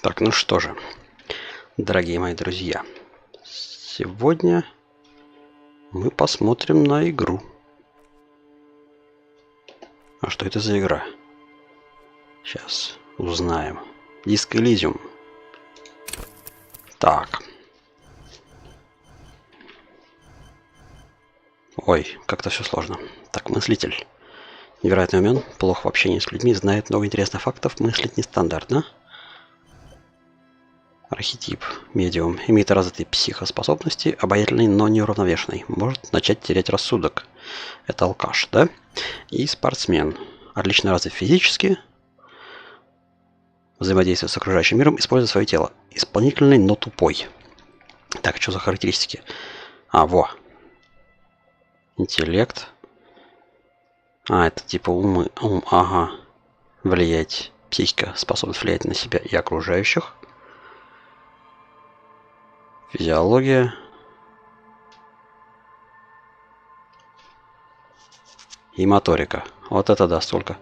Так, ну что же, дорогие мои друзья, сегодня мы посмотрим на игру. А что это за игра? Сейчас узнаем. Диск Elysium. Так. Ой, как-то все сложно. Так, мыслитель. Невероятно умен, плохо в общении с людьми, знает много интересных фактов, мыслит нестандартно. Архетип. Медиум. Имеет развитые психоспособности, обаятельный, но неуравновешенный. Может начать терять рассудок. Это алкаш, да? И спортсмен. Отлично развит физически. Взаимодействует с окружающим миром, используя свое тело. Исполнительный, но тупой. Так, что за характеристики? Во. Интеллект. Это типа ум, ага. Влиять. Психика, способность влиять на себя и окружающих. Физиология. И моторика. Вот это да, сколько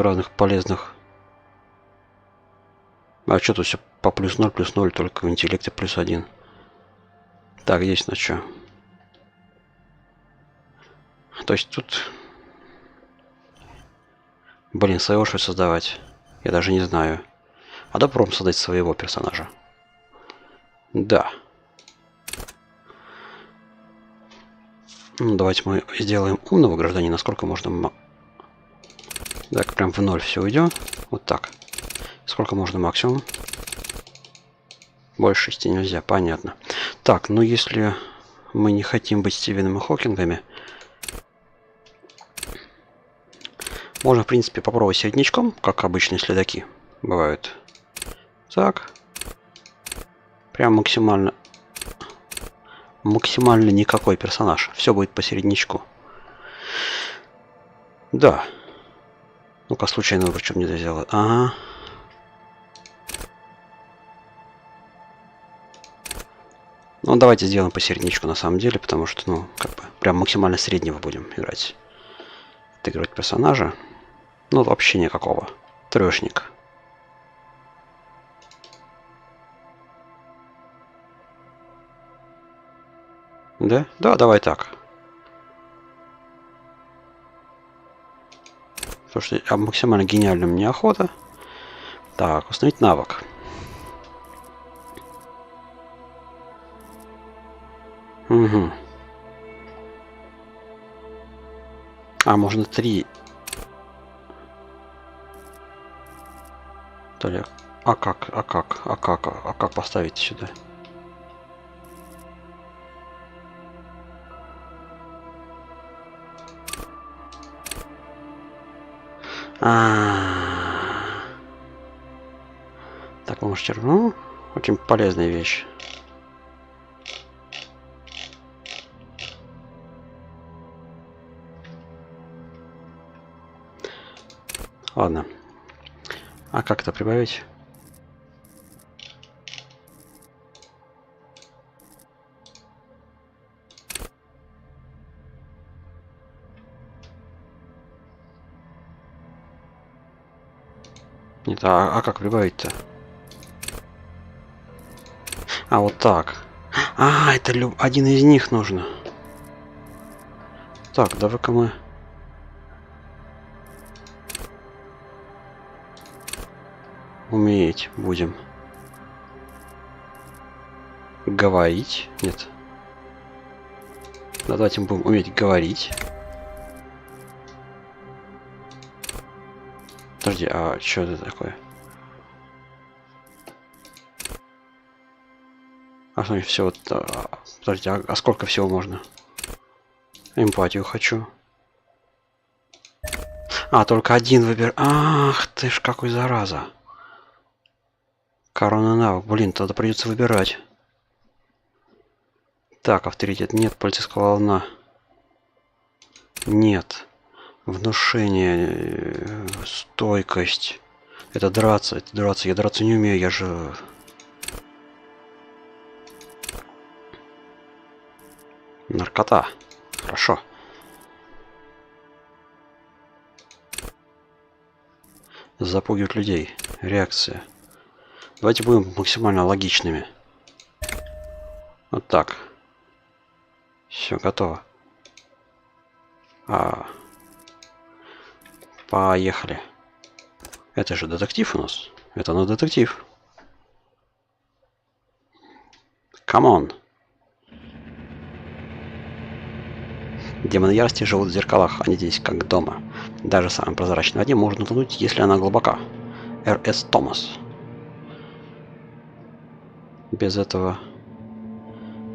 разных полезных. А что тут все по плюс 0, только в интеллекте плюс 1. Так, здесь на что? То есть тут... Блин, своего что создавать? Я даже не знаю. А да попробуем создать своего персонажа. Да. Ну, давайте мы сделаем умного гражданина. Сколько можно... Так, прям в 0 все уйдет. Вот так. Сколько можно максимум? Больше 6 нельзя, понятно. Так, ну если мы не хотим быть Стивеном и Хокингами, можно, в принципе, попробовать середнячком, как обычные следаки бывают. Так. Прям максимально никакой персонаж. Все будет по середнячку. Да. Ну-ка, случайно выбор, что мне это сделать. Ага. Ну, давайте сделаем по середнячку, на самом деле, потому что, ну, как бы, прям максимально среднего будем играть. Отыгрывать персонажа. Ну, вообще никакого. Трешник. Да? Да, давай так. Потому что максимально гениальным мне охота. Так, установить навык. Угу. Можно 3. Так, как поставить сюда? Так, помощь червю. Очень полезная вещь. Ладно. А как это прибавить? Нет, как прибавить-то? Вот так. Это один из них нужно. Так, давай-ка мы... Уметь будем. Говорить. Нет. Давайте мы будем уметь говорить. Подожди, что это такое? Смотри, все вот... Подожди, сколько всего можно? Эмпатию хочу. Только один выбер. Ах ты ж, какой зараза. Корона навык. Блин, тогда придется выбирать. Так, авторитет нет, полицейского волна. Нет. Внушение, стойкость. Это драться. Я драться не умею, я же... Наркота. Хорошо. Запугивать людей. Реакция. Давайте будем максимально логичными. Вот так. Все, готово. Поехали. Это же детектив у нас. Это на детектив. Камон. Демоны ярости живут в зеркалах, они здесь как дома. Даже самой прозрачной воде можно утонуть, если она глубока. Р.С. Томас. Без этого...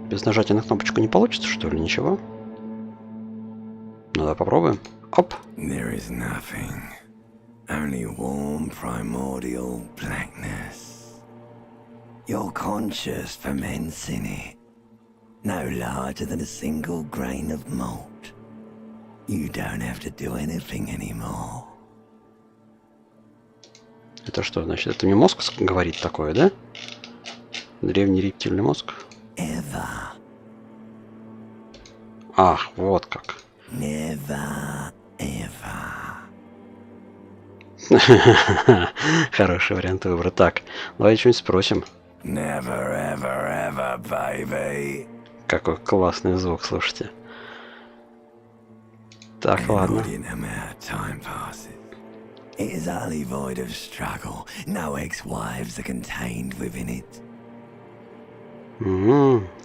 Без нажатия на кнопочку не получится, что ли? Ничего? Ну, давай попробуем. Оп. There is nothing. Only warm primordial blackness. Your conscious ferments in it. No larger than a single grain of malt. You don't have to do anything anymore. Это что, значит, это мне мозг говорит такое, да? Древний рептильный мозг. Ever. Ах, вот как. Never, ever. Хороший вариант выбора. Так, давай что-нибудь спросим. Never, ever, ever, baby. Какой классный звук, слушайте. Так, ладно. It is utterly void of struggle. No ex-wives are contained within it.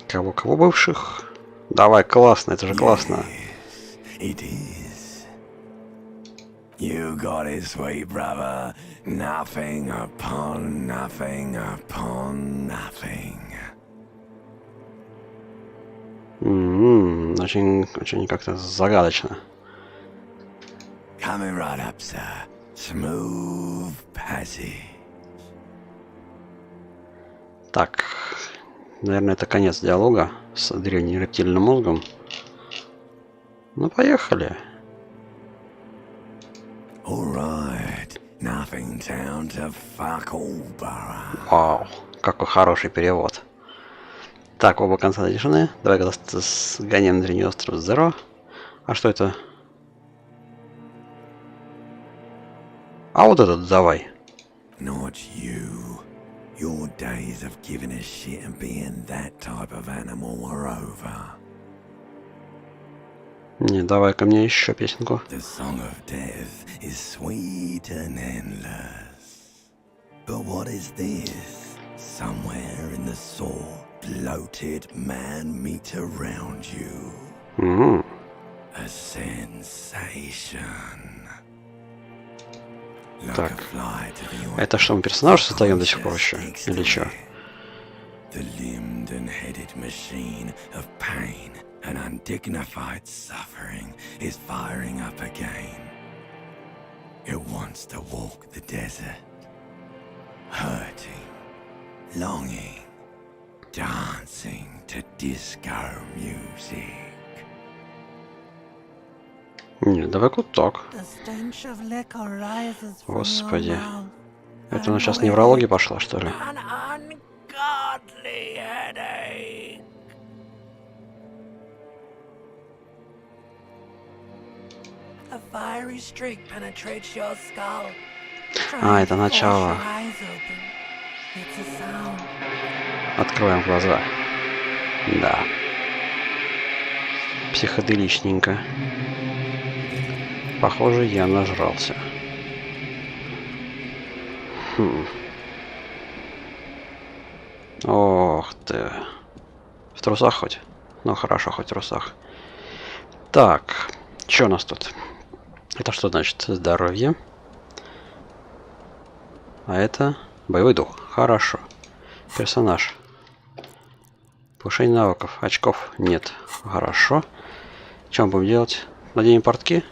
Кого бывших? Давай, классно, это же классно. Yes, it is. You got it, sweet brother. Nothing upon nothing upon nothing. Очень как-то загадочно. Coming right up, sir. Smooth passage. Так, наверное, это конец диалога с древним рептильным мозгом. Ну, поехали. Alright, nothing down to fuck all borough. Вау, какой хороший перевод. Так, оба конца тишины. Давай сгоняем на древний остров Зеро. А что это? А вот этот давай. Not you. Your days of giving a shit and being that type of animal are over. Не, давай ко мне еще песенку. The song of death is sweet and endless. But what is this? Somewhere in the sore, bloated man meet around you. A sensation. Так, это что, мы персонаж создаем до сих пор еще? Или что? The limbed and headed machine of pain and undignified suffering is firing up again. It wants to walk the desert, hurting, longing, dancing to disco music. Не, давай вот так. Господи. Это у нас сейчас неврология пошла, что ли? А, это начало. Откроем глаза. Да. Психоделичненько. Похоже, я нажрался. Ох ты. В трусах хоть? Ну хорошо, хоть в трусах. Так, что у нас тут? Это что значит? Здоровье. А это боевой дух. Хорошо. Персонаж. Повышение навыков. Очков нет. Хорошо. Что мы будем делать? Наденем портки?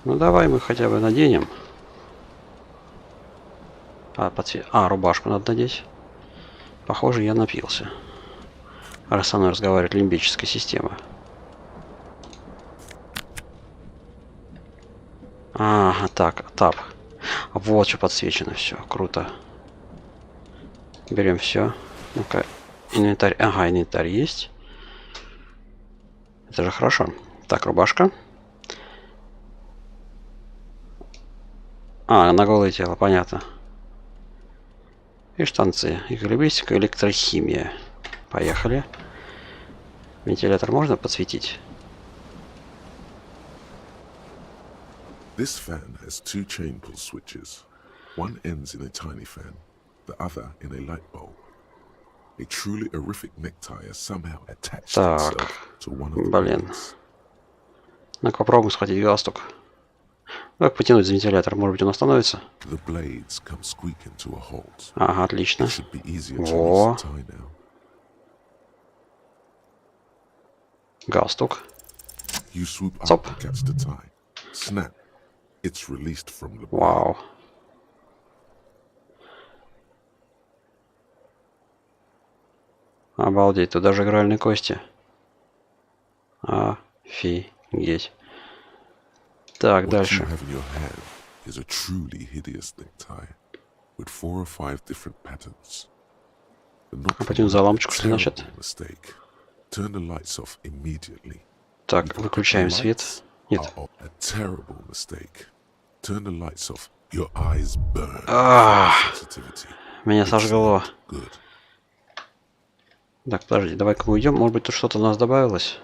Ну давай мы хотя бы наденем. Рубашку надо надеть. Похоже, я напился. Раз со мной разговаривает лимбическая система. Ага, так, тап. Вот что подсвечено, все, круто. Берем все. Ну-ка, инвентарь. Ага, инвентарь есть. Это же хорошо. Так, рубашка. А, на голое тело, понятно. И штанцы. Эквилибристика, электрохимия. Поехали. Вентилятор можно подсветить? This fan has two chain pull switches. One ends in a tiny fan, the other in a light bulb. A truly horrific necktie has somehow attached Так, itself to one of the блин. blades. Ну-ка попробуем схватить галстук. Как потянуть за вентилятор? Может быть он остановится? The blades come squeaking to a halt. Ага, отлично. It should be easier to release Во. the tie now. Галстук. You swoop up Stop. and catch the tie. Snap. It's released from the blade. Вау. Обалдеть, тут даже игральные кости. Офигеть. Так, What you дальше. have in your hand is a truly hideous necktie with 4 or 5 different patterns. The not Потянуть за лампочку, что terrible значит? mistake. Turn the lights off immediately. Так, выключаем свет. Нет. A terrible mistake. Turn the lights off. Your eyes burn. Sensitivity. Меня It's сожгло. not good. Так, подожди, давай-ка мы уйдем. Может быть, тут что-то у нас добавилось?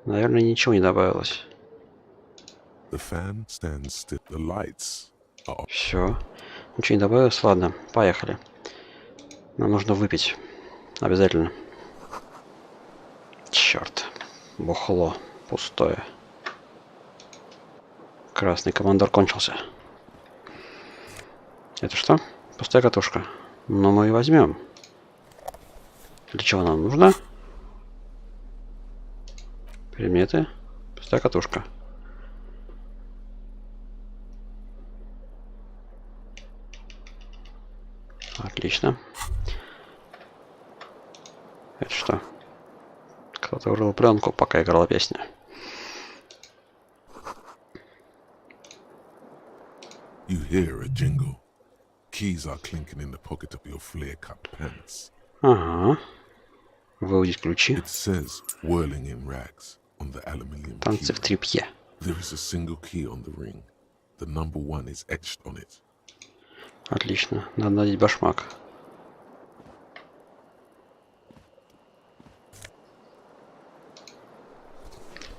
Наверное, ничего не добавилось. The fan stands still. The lights are off. Все. Ничего не добавилось. Ладно, поехали. Нам нужно выпить. Обязательно. Черт. Бухло. Пустое. Красный командор кончился. Это что? Пустая катушка. Но мы и возьмем. Для чего нам нужно? Предметы. Пустая катушка. Отлично. Это что? Кто-то вырыл пленку, пока играла песня. You hear a jingle. Keys are clinking in the pocket of your flare-cut pants. Ага. Выудить ключи. It says whirling in rags on the aluminium Танцы key. в тряпье. There is a single key on the ring. The number 1 is etched on it. Отлично. Надо надеть башмак.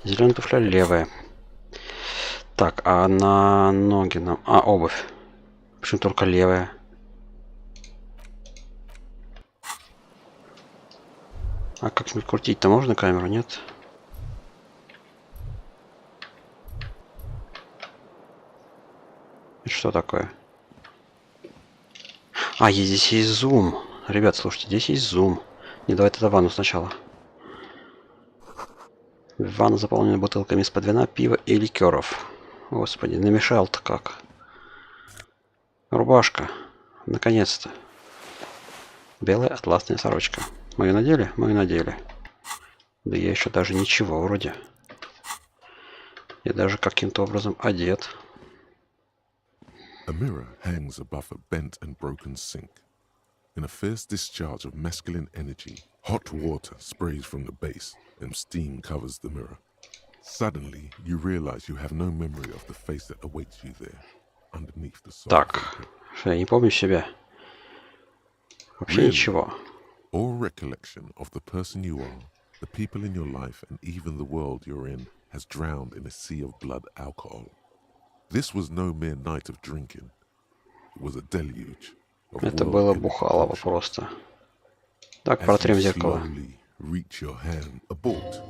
Зеленая туфля левая. Так, а на ноги нам... А, обувь. Почему только левая? А как-нибудь крутить-то можно камеру, нет? Это что такое? А, здесь есть зум. Ребят, слушайте, здесь есть зум. Не, давай это ванну сначала. Ванна заполнена бутылками из-под вина, пива и ликеров. Господи, намешал-то как. Рубашка. Наконец-то. Белая атласная сорочка. Мы ее надели? Мы ее надели. Да я еще даже ничего вроде. Я даже каким-то образом одет. A mirror hangs above a bent and broken sink. In a fierce discharge of masculine energy, hot water sprays from the base and steam covers the mirror. Suddenly, you realize you have no memory of the face that awaits you there, underneath the soft Так, vapor. что я не помню себя. Вообще ничего. All recollection of the person you are, the people in your life, and even the world you're in has drowned in a sea of blood alcohol. This was no mere night of drinking. It was a deluge of Это world было ending бухалово passion. просто. Так, As протрем you зеркало. slowly reach your hand, abort.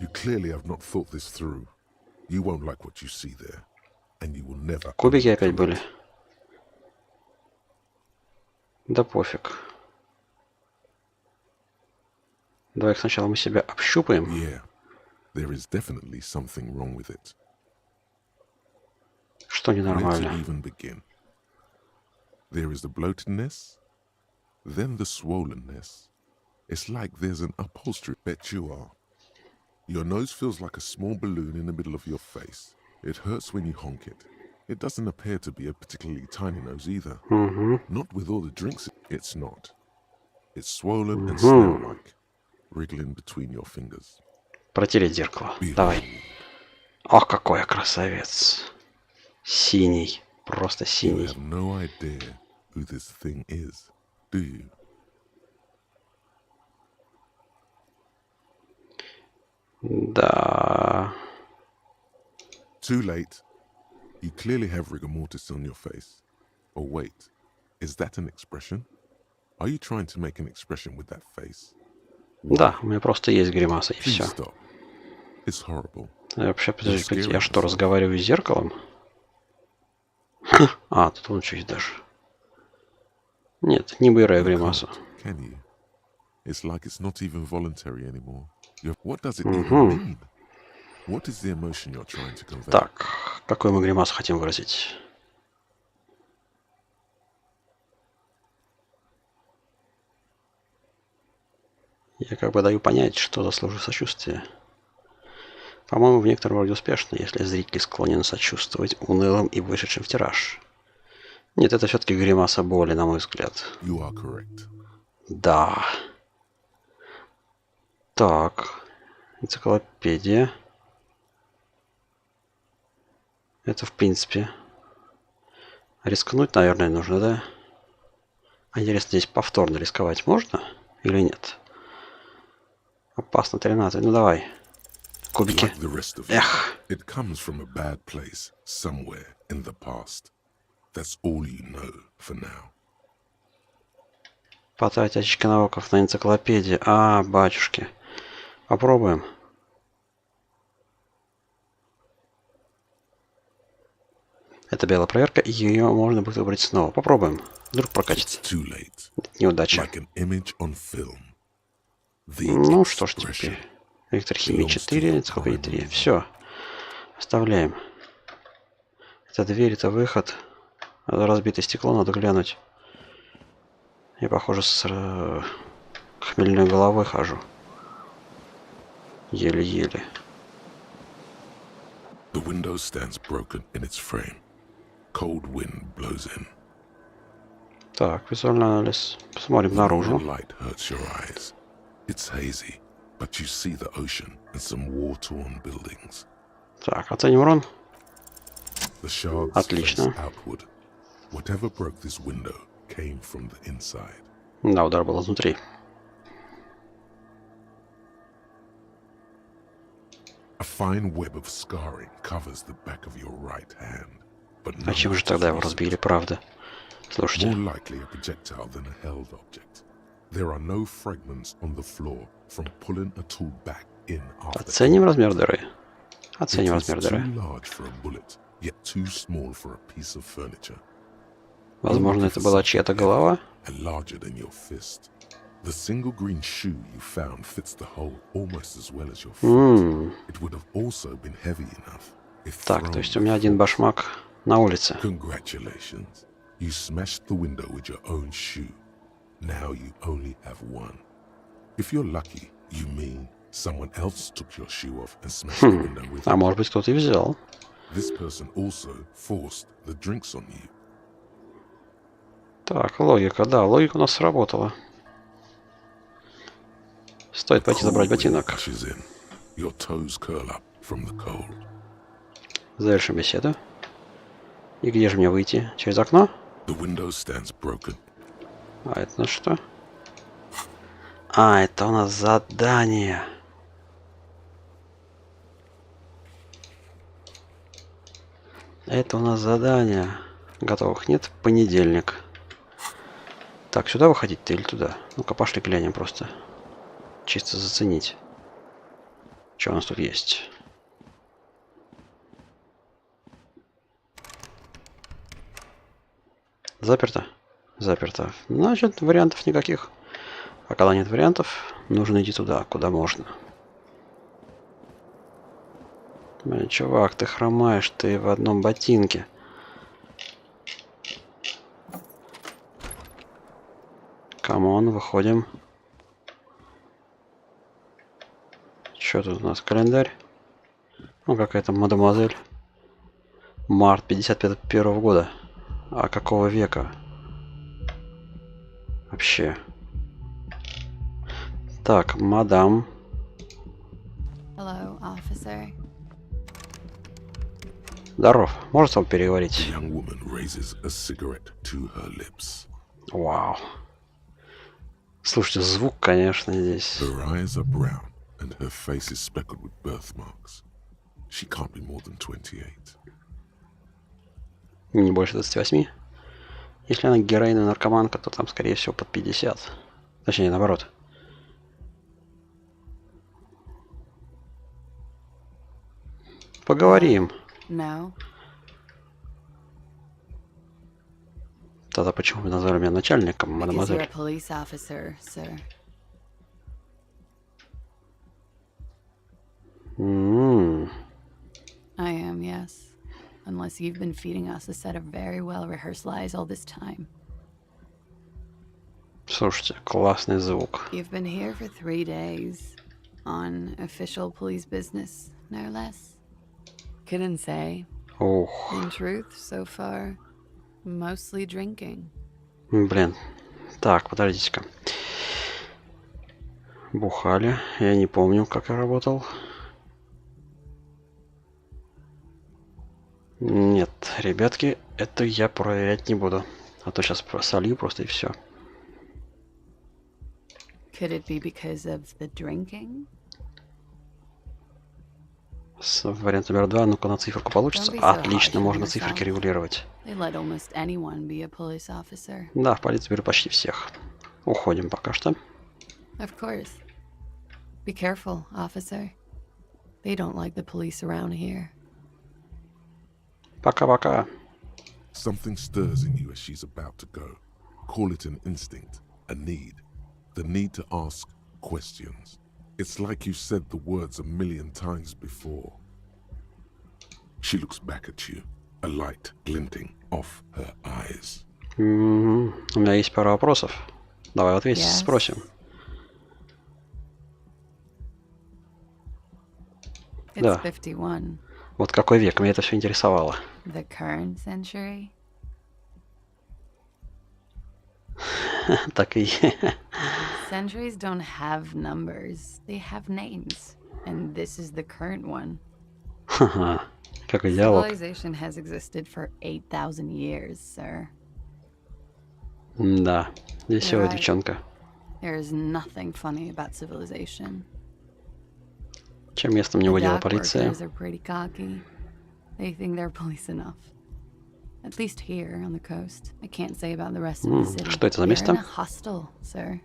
You clearly have not thought this through. You won't like what you see there, and you will never. Кубики опять undo были. it. Да пофиг. Давай сначала мы себя общупаем. Yeah, there is definitely something wrong with it. Что Where to ненормально? even begin? There is the bloatedness, then the swollenness. It's like there's an upholstery. Bet you are. Your nose feels like a small balloon in the middle of your face. It hurts when you honk it. It doesn't appear to be a particularly tiny nose either. Угу. Not with all the drinks. It's not. It's swollen and snail-like, wriggling between your fingers. Протереть зеркало. Behold, Давай. Ох, какой я красавец. Синий. Просто You синий. have no idea who this thing is, do you? Да. Too late. You clearly have rigor mortis on your face. Oh wait, is that an expression? Are you trying to make an expression with that face? Да, у меня просто есть гримаса и Please все. stop. It's horrible. Вообще, You're подожди, scaring я что, us all. разговариваю с зеркалом? А, тут он что есть даже. Нет, не беру я You гримасу. can't, can you? It's like it's not even voluntary anymore. What does it even Угу. mean? What is the emotion you're trying to convey? Так, какую мы гримасу хотим выразить? Я как бы даю понять, что заслуживает сочувствия. По-моему, в некотором роде успешно, если зритель склонен сочувствовать унылым и вышедшим в тираж. Нет, это все-таки гримаса боли, на мой взгляд. You are correct. Да. Так. Энциклопедия. Это, в принципе, рискнуть, наверное, нужно, да? А интересно, здесь повторно рисковать можно или нет? Опасно, 13. Ну, давай. Кубики. Like the rest of you, Эх. it comes from a bad place somewhere in the past. That's all you know for now. Потратить очки навыков на энциклопедии. А, батюшки. Попробуем. Это белая проверка, и ее можно будет выбрать снова. Попробуем. Вдруг It's прокатится. too late. Неудача. Like an image on film. The Ну что ж expression. теперь. Электрохимия 4, энциклопедия 3. Все. Оставляем. Это дверь, это выход. Разбитое стекло, надо глянуть. Я, похоже, с хмельной головой хожу. Еле-еле. The window stands broken in its frame. Cold wind blows in. Так, визуальный анализ. Посмотрим The наружу. light hurts your eyes. It's hazy, but you see the ocean and some war-torn buildings. Так, оценим урон. The shards face Отлично. outward. Whatever broke this window came from the inside. Да, удар был изнутри. A fine web of scarring covers the back of your right hand, but А none чем же that is тогда его recent. разбили, правда? Слушайте. More likely a projectile than a held object. There are no fragments on the floor from pulling a tool back in after. Оценим размер дыры. It Оценим is размер too дыры. large for a bullet, yet too small for a piece of furniture. Возможно, это была чья-то голова. And larger than your fist. The single green shoe you found fits the hole almost as well as your foot. It would have also been heavy enough if Так, thrown то есть у меня with один force. башмак на улице. Congratulations. You smashed the window with your own shoe. Now you only have one. If you're lucky, you mean someone else took your shoe off and smashed the window with А it. может быть, кто-то и взял. This person also forced the drinks on you. Так, логика, да, логика у нас сработала. Стоит пойти забрать Cool wind ботинок. rushes in. Your toes curl up from the cold. Завершим беседу. И где же мне выйти? Через окно? The window stands broken. А это на что? А, это у нас задание. Это у нас задание. Готовых нет? Понедельник. Так, сюда выходить-то или туда? Ну-ка, пошли глянем просто. Чисто заценить. Что у нас тут есть? Заперто? Заперто. Значит, вариантов никаких. А когда нет вариантов, нужно идти туда, куда можно. Блин, чувак, ты хромаешь, ты в одном ботинке. Камон, выходим. Что тут у нас? Календарь? Ну, какая-то мадемуазель. Март 51 года. А какого века? Вообще. Так, мадам. Hello, officer. Здоров. Можешь с вами The переговорить? young woman raises a cigarette to her lips. Вау. Слушайте, звук, конечно, здесь. Her eyes are brown and her face is speckled with birthmarks. She can't be more than 28. Не больше 28. Если она героиновая наркоманка, то там, скорее всего, под 50. Точнее, наоборот. Поговорим. No. Тогда почему вы назвали меня начальником, Because you're a мадемуазель? police officer, sir. I am, yes. Unless you've been feeding us a set of very well-rehearsed lies all this time. Слушайте, классный звук. You've been here for 3 days. On official police business, no less. Couldn't say. Ух, In truth, so far, mostly drinking. блин. Так, подождите-ка. Бухали. Я не помню, как я работал. Нет, ребятки, это я проверять не буду. А то сейчас солью просто и все. Could it be because of the drinking? Вариант номер 2. Ну-ка на циферку получится. Don't be so Отлично, harsh on можно циферки yourself. регулировать. They let almost anyone be a police officer. Да, в полицию беру почти всех. Уходим пока что. Of course. Be careful, officer. They don't like the police around here. Пока-пока. Something stirs in you as she's about to go. Call it an instinct, a need. The need to ask questions. It's like you said the words a million times before. She looks back at you, a light glinting off her eyes. У меня есть пара вопросов. Давай ответь, Yes. спросим. It's Да. 51. Вот какой век? Меня это все интересовало. The current century? Так и... Centuries don't have numbers. They have names. And this is the current one. Ха-ха. Какой диалог. Civilization has existed for 8,000 years, sir. Да. Веселая You're right. девчонка. There is nothing funny about civilization. Чем местом не The выдела dock полиция? workers are pretty cocky. They think they're police enough. At least here on the coast. I can't say about the rest of the city. Что это за You're место? in a hostel, sir.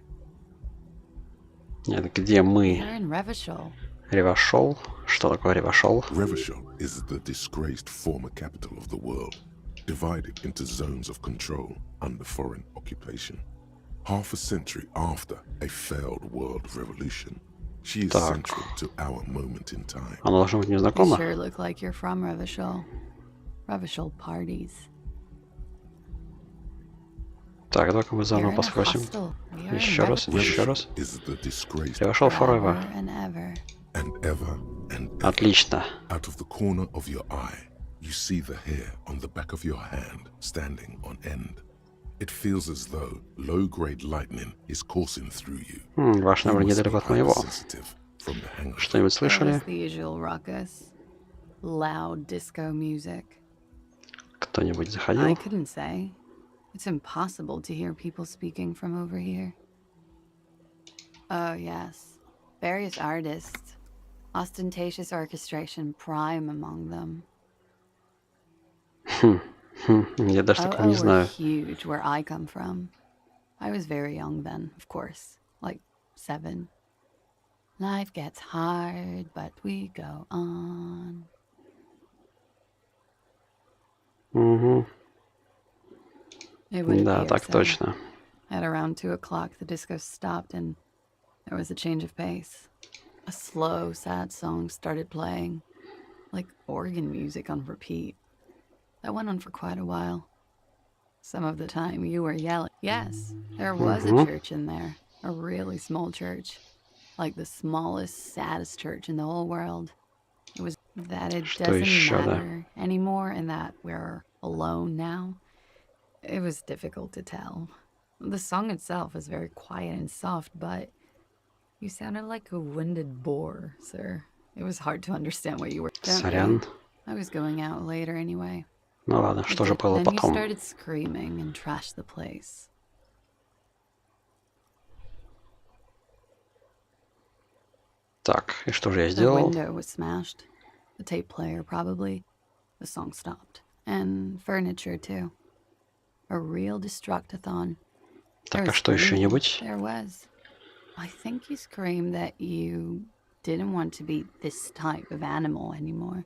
Нет, где мы? You're in Revachol. Ревашол? Что такое Ревашол? Revachol is the disgraced former capital of the world, divided into zones of control under foreign occupation. Half a century after a failed world revolution, she is Так. central to our moment in time. Она должна быть You незнакома? sure look like you're from Revachol. Revachol parties. Так, давай-ка мы You're заново in a поспросим. hostel. You're in Еще раз, Revachol еще раз. Is the disgraced Ревашол forever. forever and ever. and ever and ever. Отлично. Out of the corner of your eye, you see the hair on the back of your hand standing on end. It feels as though low-grade lightning is coursing through you. Ваш You номер must be недалеко от моего. hypersensitive from the hangover. Что-нибудь That слышали? was the usual ruckus. Loud disco music. Кто-нибудь I заходил? couldn't say. It's impossible to hear people speaking from over here. Oh, yes. Various artists. Ostentatious orchestration prime among them. Я даже такого не were знаю. huge where I come from. I was very young then, of course. Like 7. Life gets hard, but we go on. Угу. It would Да, appear так so. точно. At around 2 o'clock, the disco stopped and there was a change of pace. A slow, sad song started playing, like organ music on repeat. That went on for quite a while. Some of the time you were yelling. Yes, there was a church in there, a really small church, like the smallest, saddest church in the whole world. It was that it Что doesn't еще, да? matter anymore and that we're alone now. It was difficult to tell. The song itself was very quiet and soft, but you sounded like a winded boar, sir. It was hard to understand what you were saying. Сорян. I was going out later anyway. Ну ладно, что же было Then you потом? started screaming and trashed the place. Так, и что же я The сделал? window was smashed. The tape player, probably. The song stopped. And furniture, too. A real destructathon. Так, а что еще-нибудь? There was. I think you screamed that you didn't want to be this type of animal anymore.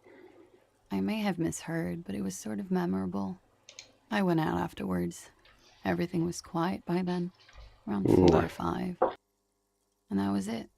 I may have misheard, but it was sort of memorable. I went out afterwards. Everything was quiet by then, around 4 Да. or 5. And that was it.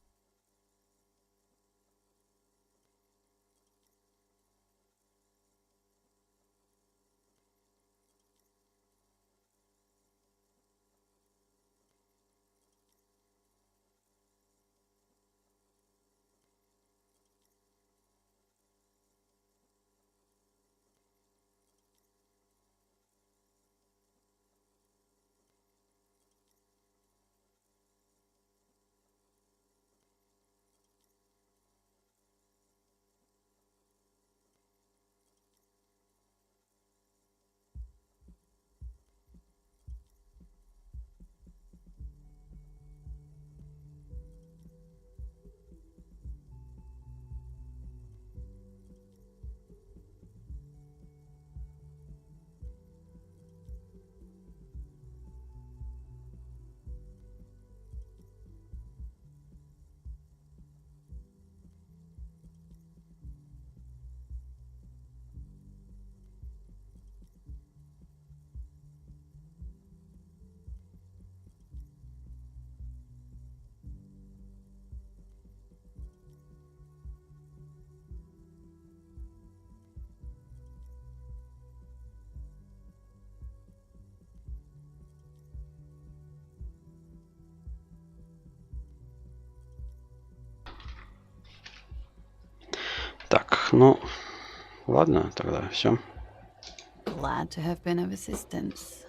Так, ну, ладно, тогда все. Glad to have been of assistance.